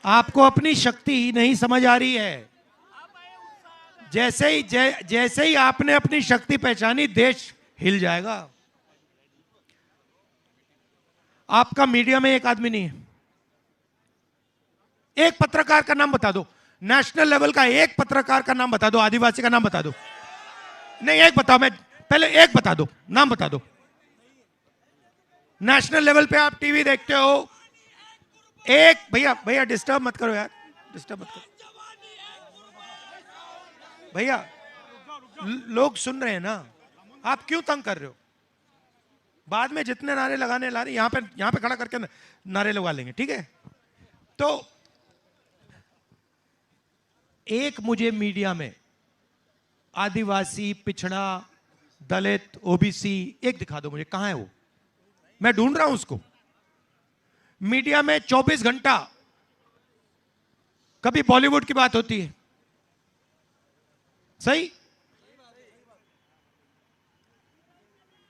आपको अपनी शक्ति नहीं समझ आ रही है। जैसे ही आपने अपनी शक्ति पहचानी, देश हिल जाएगा। आपका मीडिया में एक आदमी नहीं है। एक पत्रकार का नाम बता दो, नेशनल लेवल का एक पत्रकार का नाम बता दो, आदिवासी का नाम बता दो। नहीं, एक बताओ, मैं पहले एक बता दो, नाम बता दो। नेशनल लेवल पे आप टीवी देखते हो, एक भैया भैया डिस्टर्ब मत करो यार, डिस्टर्ब मत करो भैया, लोग सुन रहे हैं ना, आप क्यों तंग कर रहे हो? बाद में जितने नारे लगाने ला रहे, यहां पे खड़ा करके नारे लगा लेंगे, ठीक है? तो एक मुझे मीडिया में आदिवासी, पिछड़ा, दलित, ओबीसी एक दिखा दो मुझे, कहां है वो? मैं ढूंढ रहा हूं उसको। मीडिया में 24 घंटा कभी बॉलीवुड की बात होती है, सही,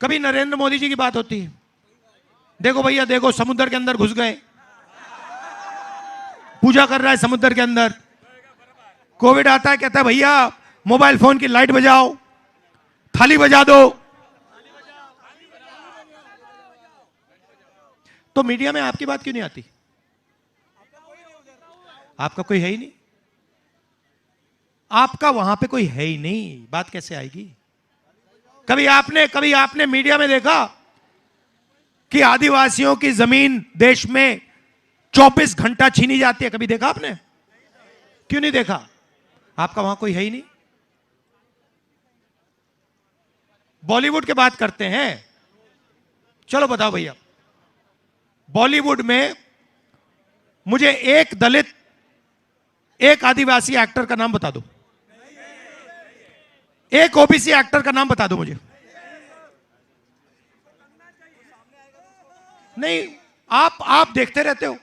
कभी नरेंद्र मोदी जी की बात होती है। देखो भैया, देखो समुद्र के अंदर घुस गए, पूजा कर रहा है समुद्र के अंदर। कोविड आता है, कहता है भैया मोबाइल फोन की लाइट बजाओ, थाली बजा दो। तो मीडिया में आपकी बात क्यों नहीं आती? आपका कोई है ही नहीं, आपका वहां पे कोई है ही नहीं, बात कैसे आएगी? कभी आपने मीडिया में देखा कि आदिवासियों की जमीन देश में 24 घंटा छीनी जाती है? कभी देखा आपने? क्यों नहीं देखा? आपका वहां कोई है ही नहीं। बॉलीवुड की बात करते हैं, चलो बताओ भैया, बॉलीवुड में मुझे एक दलित, एक आदिवासी एक्टर का नाम बता दो, एक ओबीसी एक्टर का नाम बता दो मुझे। नहीं, आप देखते रहते हो,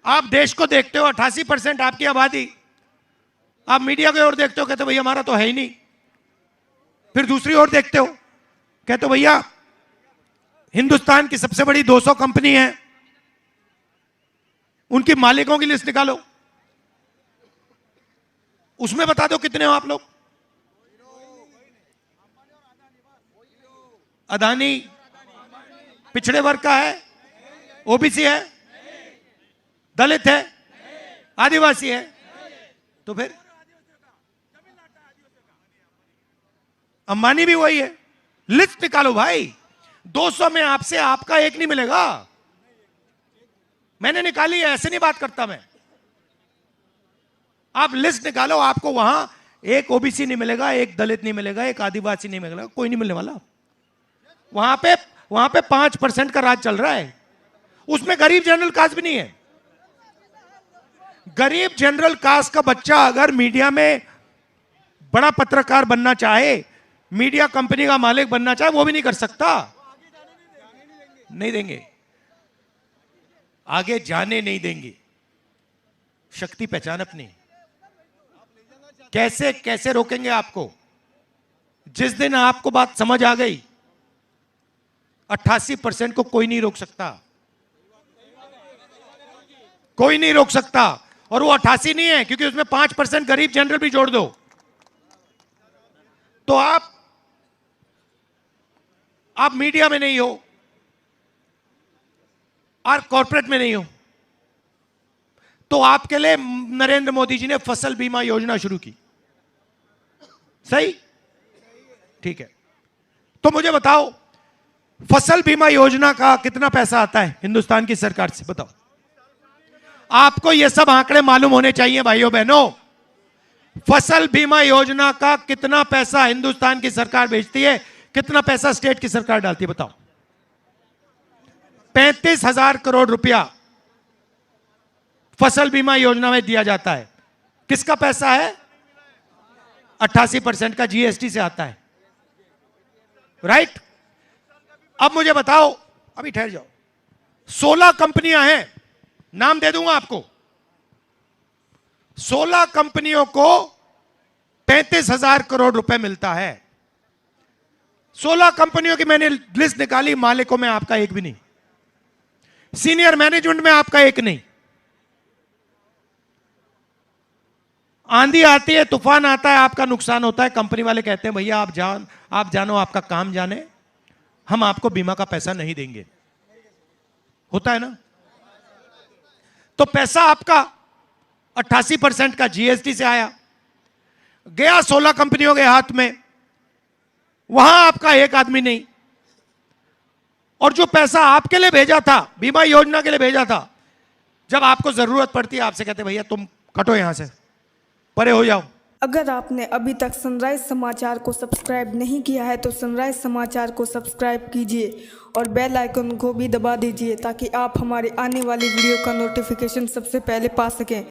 आप देश को देखते हो, 88% आपकी आबादी, आप मीडिया की ओर देखते हो, कहते हो भैया हमारा तो है ही नहीं। फिर दूसरी ओर देखते हो, कहते हो भैया हिंदुस्तान की सबसे बड़ी 200 कंपनी है, उनकी मालिकों की लिस्ट निकालो, उसमें बता दो कितने हो आप लोग। अदानी पिछड़े वर्ग का है, ओबीसी है, दलित है, आदिवासी है, तो फिर अंबानी भी वही है। लिस्ट निकालो भाई, 200 में आपसे आपका एक नहीं मिलेगा। मैंने निकाली है, ऐसे नहीं बात करता मैं। आप लिस्ट निकालो, आपको वहां एक ओबीसी नहीं मिलेगा, एक दलित नहीं मिलेगा, एक आदिवासी नहीं मिलेगा, कोई नहीं मिलने वाला। वहां पे 5% का राज चल रहा है, उसमें गरीब जनरल कास्ट भी नहीं है। गरीब जनरल कास्ट का बच्चा अगर मीडिया में बड़ा पत्रकार बनना चाहे, मीडिया कंपनी का मालिक बनना चाहे, वो भी नहीं कर सकता। नहीं देंगे, आगे जाने नहीं देंगे। शक्ति पहचान अपनी। कैसे कैसे रोकेंगे आपको? जिस दिन आपको बात समझ आ गई, 88% को कोई नहीं रोक सकता, कोई नहीं रोक सकता। और वो 88 नहीं है, क्योंकि उसमें 5% गरीब जनरल भी जोड़ दो, तो आप मीडिया में नहीं हो और कॉर्पोरेट में नहीं हो, तो आपके लिए नरेंद्र मोदी जी ने फसल बीमा योजना शुरू की, सही? ठीक है, तो मुझे बताओ फसल बीमा योजना का कितना पैसा आता है हिंदुस्तान की सरकार से? बताओ। आपको ये सब आंकड़े मालूम होने चाहिए भाइयों बहनों। फसल बीमा योजना का कितना पैसा हिंदुस्तान की सरकार भेजती है, कितना पैसा स्टेट की सरकार डालती है? बताओ। 35,000 करोड़ रुपया फसल बीमा योजना में दिया जाता है। किसका पैसा है? 88% का जीएसटी से आता है, राइट? अब मुझे बताओ, अभी ठहर जाओ, 16 कंपनियां हैं, नाम दे दूंगा आपको। 16 कंपनियों को 35,000 करोड़ रुपए मिलता है। 16 कंपनियों की मैंने लिस्ट निकाली, मालिकों में आपका एक भी नहीं, सीनियर मैनेजमेंट में आपका एक नहीं। आंधी आती है, तूफान आता है, आपका नुकसान होता है, कंपनी वाले कहते हैं भैया आप जानो, आपका काम जाने, हम आपको बीमा का पैसा नहीं देंगे। होता है ना? तो पैसा आपका 88% का जीएसटी से आया, गया 16 कंपनियों के हाथ में, वहां आपका एक आदमी नहीं। और जो पैसा आपके लिए भेजा था, बीमा योजना के लिए भेजा था, जब आपको जरूरत पड़ती है आपसे कहते भैया तुम कटो यहां से, परे हो जाओ। अगर आपने अभी तक सनराइज समाचार को सब्सक्राइब नहीं किया है तो सनराइज समाचार को सब्सक्राइब कीजिए और बेल आइकन को भी दबा दीजिए ताकि आप हमारे आने वाली वीडियो का नोटिफिकेशन सबसे पहले पा सकें।